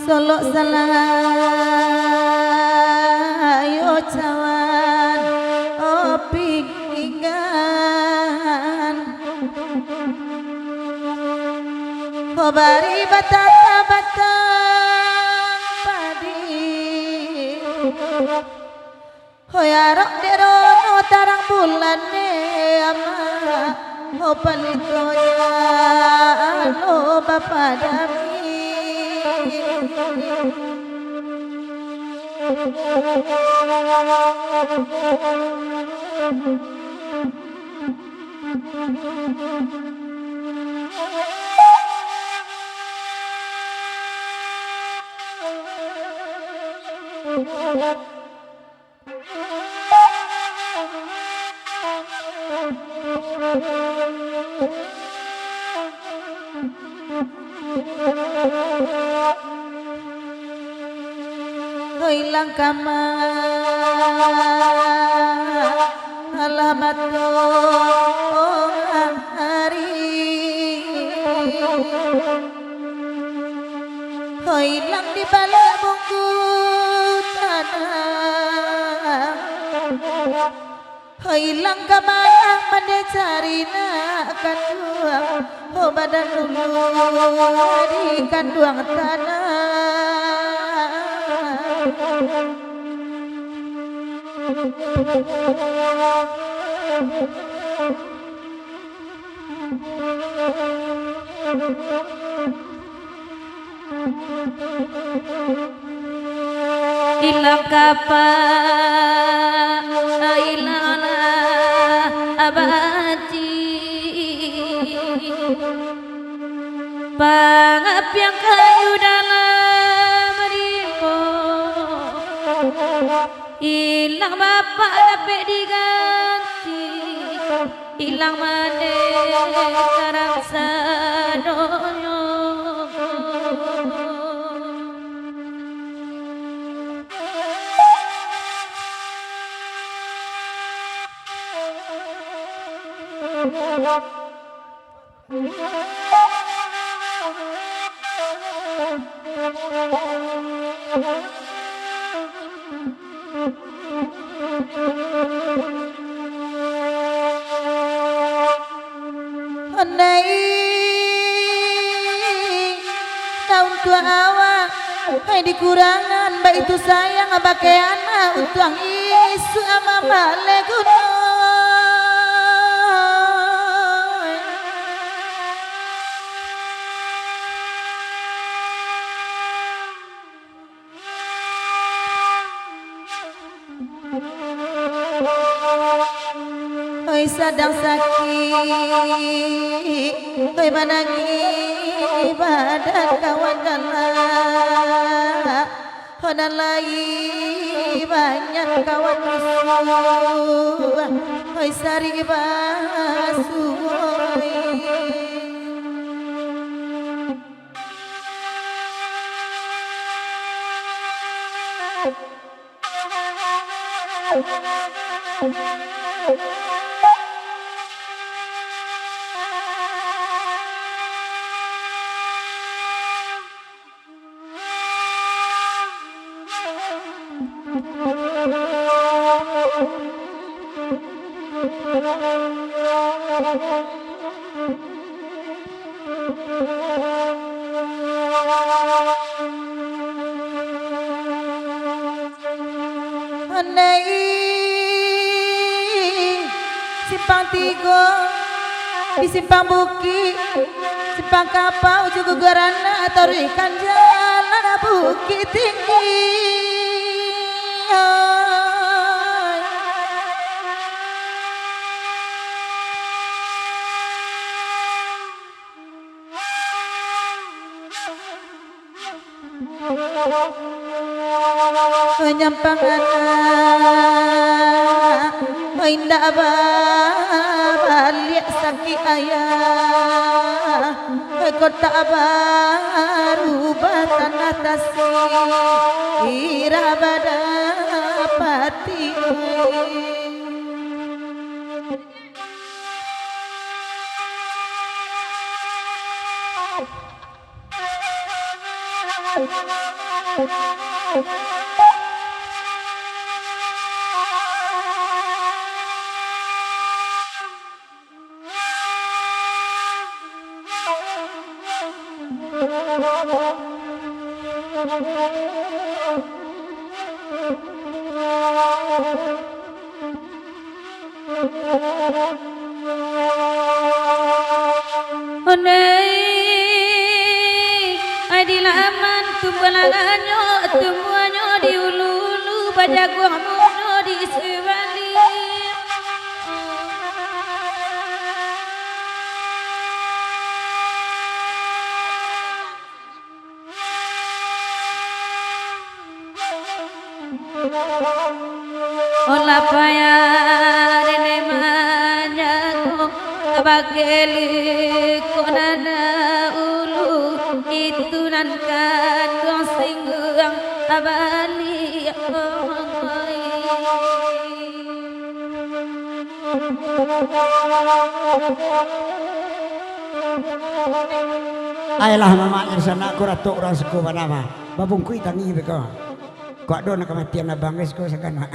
Solo salayo cawan opingan Hobari batata batang padi Hoyarok derono tarang bulan ne ama Hopalitoya alo bapadami hilang kamar alamat hari hilang di balik bungkus tanah hilang kemana mana cari nak kanduang badan dulu di kanduang tanah Ilang kapan ilang abadi pangap yang kayu dalam rimbo ilang bapak dapat diganti ilang mane karang sadoyo Andai daun tua awak hai dikurangan baik itu sayang pakai anak utang isu ama maleguno Hoi sadang sakit Hoi manangi badan kawan galak Honan lagi banyak kawan musuh Hoi sari basuh Andai simpang tiga di simpang bukit simpang kapau juga garana atau ikan jalan bukit tinggi menyampang anak indah balik sakit ayah kota baru tanah tasik irabada pati adilaman tumbalanganyo tumuanyo di ululu bajago mono di siwali ola paya rene manyago abageli konana ulu itu nan kan singgung abali ayolah mama irsana aku ratu orang suku nama babungku itangi beko kok do nak kematian abang guys ko sakana